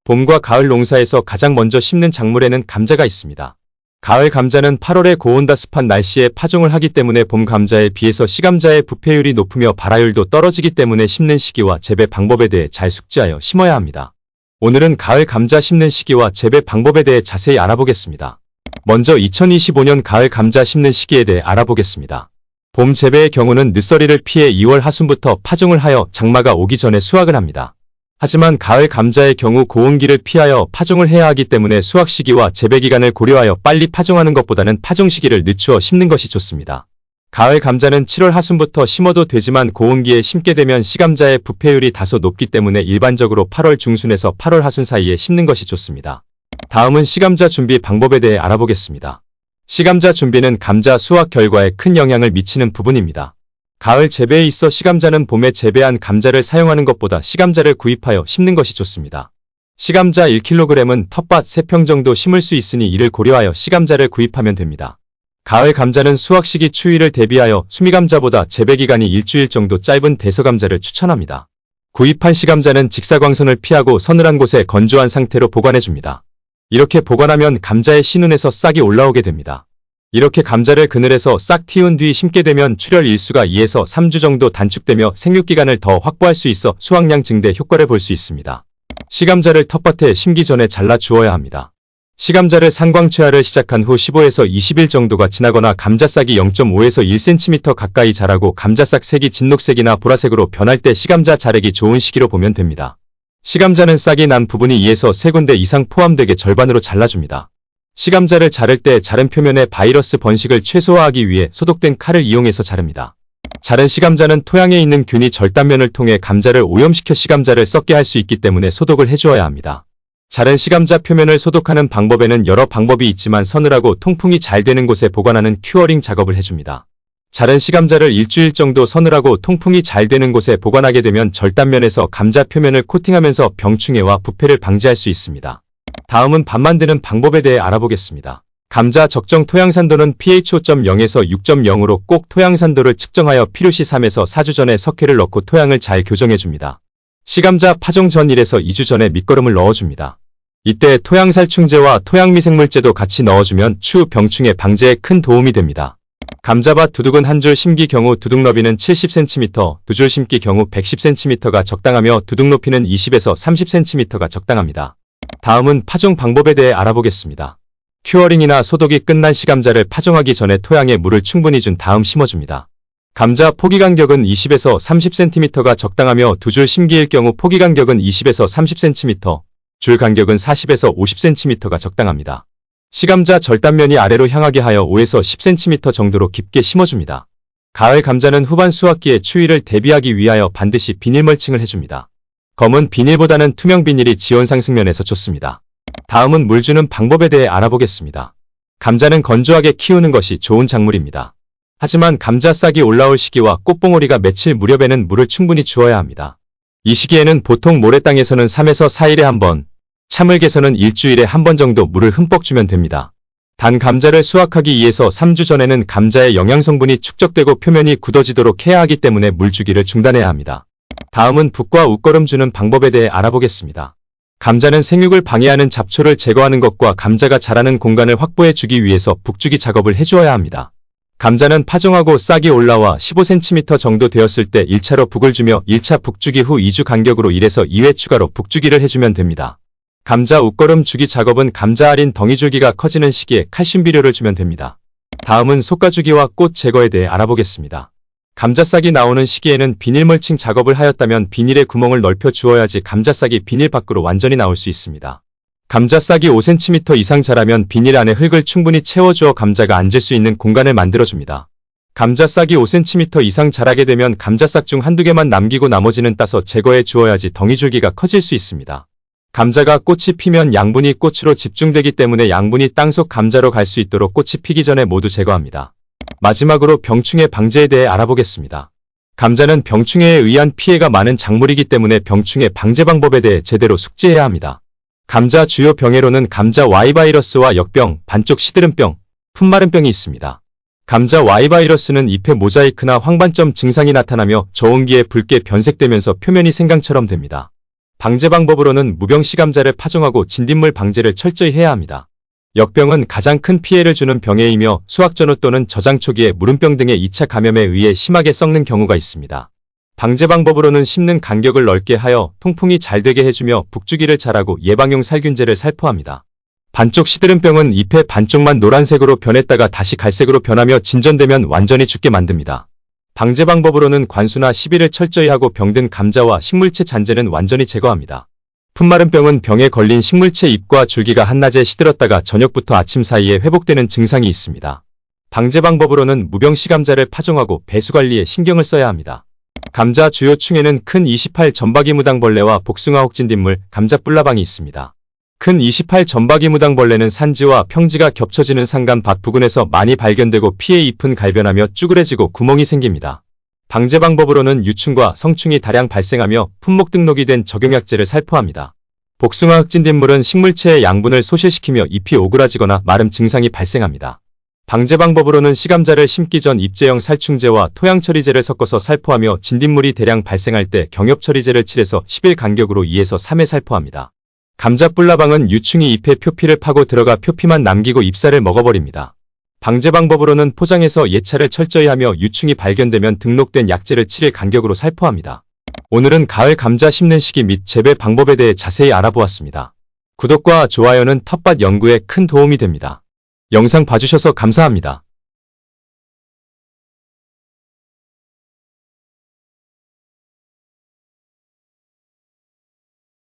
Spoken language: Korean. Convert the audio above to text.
봄과 가을 농사에서 가장 먼저 심는 작물에는 감자가 있습니다. 가을 감자는 8월에 고온다습한 날씨에 파종을 하기 때문에 봄 감자에 비해서 시감자의 부패율이 높으며 발화율도 떨어지기 때문에 심는 시기와 재배 방법에 대해 잘 숙지하여 심어야 합니다. 오늘은 가을 감자 심는 시기와 재배 방법에 대해 자세히 알아보겠습니다. 먼저 2025년 가을 감자 심는 시기에 대해 알아보겠습니다. 봄 재배의 경우는 늦서리를 피해 2월 하순부터 파종을 하여 장마가 오기 전에 수확을 합니다. 하지만 가을 감자의 경우 고온기를 피하여 파종을 해야 하기 때문에 수확 시기와 재배 기간을 고려하여 빨리 파종하는 것보다는 파종 시기를 늦추어 심는 것이 좋습니다. 가을 감자는 7월 하순부터 심어도 되지만 고온기에 심게 되면 시감자의 부패율이 다소 높기 때문에 일반적으로 8월 중순에서 8월 하순 사이에 심는 것이 좋습니다. 다음은 시감자 준비 방법에 대해 알아보겠습니다. 시감자 준비는 감자 수확 결과에 큰 영향을 미치는 부분입니다. 가을 재배에 있어 시감자는 봄에 재배한 감자를 사용하는 것보다 시감자를 구입하여 심는 것이 좋습니다. 시감자 1kg은 텃밭 3평 정도 심을 수 있으니 이를 고려하여 시감자를 구입하면 됩니다. 가을 감자는 수확 시기 추위를 대비하여 수미감자보다 재배 기간이 일주일 정도 짧은 대서감자를 추천합니다. 구입한 시감자는 직사광선을 피하고 서늘한 곳에 건조한 상태로 보관해줍니다. 이렇게 보관하면 감자의 신운에서 싹이 올라오게 됩니다. 이렇게 감자를 그늘에서 싹 틔운 뒤 심게 되면 출혈 일수가 2에서 3주 정도 단축되며 생육기간을 더 확보할 수 있어 수확량 증대 효과를 볼 수 있습니다. 시감자를 텃밭에 심기 전에 잘라 주어야 합니다. 시감자를 산광채화를 시작한 후 15에서 20일 정도가 지나거나 감자싹이 0.5에서 1cm 가까이 자라고 감자싹 색이 진녹색이나 보라색으로 변할 때 시감자 자르기 좋은 시기로 보면 됩니다. 시감자는 싹이 난 부분이 2에서 3군데 이상 포함되게 절반으로 잘라줍니다. 시감자를 자를 때 자른 표면의 바이러스 번식을 최소화하기 위해 소독된 칼을 이용해서 자릅니다. 자른 시감자는 토양에 있는 균이 절단면을 통해 감자를 오염시켜 시감자를 썩게 할 수 있기 때문에 소독을 해주어야 합니다. 자른 시감자 표면을 소독하는 방법에는 여러 방법이 있지만 서늘하고 통풍이 잘 되는 곳에 보관하는 큐어링 작업을 해줍니다. 자른 시감자를 일주일 정도 서늘하고 통풍이 잘 되는 곳에 보관하게 되면 절단면에서 감자 표면을 코팅하면서 병충해와 부패를 방지할 수 있습니다. 다음은 밥 만드는 방법에 대해 알아보겠습니다. 감자 적정 토양산도는 pH 5.0에서 6.0으로 꼭 토양산도를 측정하여 필요시 3에서 4주 전에 석회를 넣고 토양을 잘 교정해줍니다. 시감자 파종 전 1에서 2주 전에 밑거름을 넣어줍니다. 이때 토양살충제와 토양미생물제도 같이 넣어주면 추후 병충해 방제에 큰 도움이 됩니다. 감자밭 두둑은 한 줄 심기 경우 두둑 너비는 70cm, 두 줄 심기 경우 110cm가 적당하며 두둑 높이는 20에서 30cm가 적당합니다. 다음은 파종 방법에 대해 알아보겠습니다. 큐어링이나 소독이 끝난 시감자를 파종하기 전에 토양에 물을 충분히 준 다음 심어줍니다. 감자 포기 간격은 20에서 30cm가 적당하며 두 줄 심기일 경우 포기 간격은 20에서 30cm, 줄 간격은 40에서 50cm가 적당합니다. 시감자 절단면이 아래로 향하게 하여 5에서 10cm 정도로 깊게 심어줍니다. 가을 감자는 후반 수확기에 추위를 대비하기 위하여 반드시 비닐 멀칭을 해줍니다. 검은 비닐보다는 투명 비닐이 지온 상승면에서 좋습니다. 다음은 물 주는 방법에 대해 알아보겠습니다. 감자는 건조하게 키우는 것이 좋은 작물입니다. 하지만 감자 싹이 올라올 시기와 꽃봉오리가 맺힐 무렵에는 물을 충분히 주어야 합니다. 이 시기에는 보통 모래땅에서는 3에서 4일에 한 번, 차물개서는 일주일에 한 번 정도 물을 흠뻑 주면 됩니다. 단 감자를 수확하기 2에서 3주 전에는 감자의 영양성분이 축적되고 표면이 굳어지도록 해야 하기 때문에 물 주기를 중단해야 합니다. 다음은 붓과 웃거름 주는 방법에 대해 알아보겠습니다. 감자는 생육을 방해하는 잡초를 제거하는 것과 감자가 자라는 공간을 확보해 주기 위해서 북주기 작업을 해주어야 합니다. 감자는 파종하고 싹이 올라와 15cm 정도 되었을 때 1차로 북을 주며 1차 북주기 후 2주 간격으로 1에서 2회 추가로 북주기를 해주면 됩니다. 감자 웃거름 주기 작업은 감자 알인 덩이줄기가 커지는 시기에 칼슘 비료를 주면 됩니다. 다음은 속가주기와 꽃 제거에 대해 알아보겠습니다. 감자싹이 나오는 시기에는 비닐 멀칭 작업을 하였다면 비닐에 구멍을 넓혀 주어야지 감자싹이 비닐 밖으로 완전히 나올 수 있습니다. 감자싹이 5cm 이상 자라면 비닐 안에 흙을 충분히 채워주어 감자가 앉을 수 있는 공간을 만들어줍니다. 감자싹이 5cm 이상 자라게 되면 감자싹 중 한두 개만 남기고 나머지는 따서 제거해 주어야지 덩이줄기가 커질 수 있습니다. 감자가 꽃이 피면 양분이 꽃으로 집중되기 때문에 양분이 땅속 감자로 갈 수 있도록 꽃이 피기 전에 모두 제거합니다. 마지막으로 병충해 방제에 대해 알아보겠습니다. 감자는 병충해에 의한 피해가 많은 작물이기 때문에 병충해 방제 방법에 대해 제대로 숙지해야 합니다. 감자 주요 병해로는 감자 Y바이러스와 역병, 반쪽 시드름병, 품마름병이 있습니다. 감자 Y바이러스는 잎에 모자이크나 황반점 증상이 나타나며 저온기에 붉게 변색되면서 표면이 생강처럼 됩니다. 방제 방법으로는 무병 시감자를 파종하고 진딧물 방제를 철저히 해야 합니다. 역병은 가장 큰 피해를 주는 병해이며 수확 전후 또는 저장 초기에 무름병 등의 2차 감염에 의해 심하게 썩는 경우가 있습니다. 방제 방법으로는 심는 간격을 넓게 하여 통풍이 잘 되게 해주며 북주기를 잘하고 예방용 살균제를 살포합니다. 반쪽 시드름병은 잎의 반쪽만 노란색으로 변했다가 다시 갈색으로 변하며 진전되면 완전히 죽게 만듭니다. 방제 방법으로는 관수나 시비를 철저히 하고 병든 감자와 식물체 잔재는 완전히 제거합니다. 풋마른병은 병에 걸린 식물체 잎과 줄기가 한낮에 시들었다가 저녁부터 아침 사이에 회복되는 증상이 있습니다. 방제 방법으로는 무병 시감자를 파종하고 배수 관리에 신경을 써야 합니다. 감자 주요 충에는 큰 28 점박이 무당벌레와 복숭아 혹진딧물, 감자뿔나방이 있습니다. 큰 28 점박이 무당벌레는 산지와 평지가 겹쳐지는 산간밭 부근에서 많이 발견되고 피해 잎은 갈변하며 쭈그레지고 구멍이 생깁니다. 방제 방법으로는 유충과 성충이 다량 발생하며 품목 등록이 된 적용약제를 살포합니다. 복숭아 흑진딧물은 식물체의 양분을 소실시키며 잎이 오그라지거나 마름 증상이 발생합니다. 방제 방법으로는 시감자를 심기 전 잎제형 살충제와 토양처리제를 섞어서 살포하며 진딧물이 대량 발생할 때 경엽처리제를 칠해서 10일 간격으로 2에서 3회 살포합니다. 감자뿔나방은 유충이 잎에 표피를 파고 들어가 표피만 남기고 잎살을 먹어버립니다. 방제 방법으로는 포장해서 예찰을 철저히 하며 유충이 발견되면 등록된 약제를 7일 간격으로 살포합니다. 오늘은 가을 감자 심는 시기 및 재배 방법에 대해 자세히 알아보았습니다. 구독과 좋아요는 텃밭 연구에 큰 도움이 됩니다. 영상 봐주셔서 감사합니다.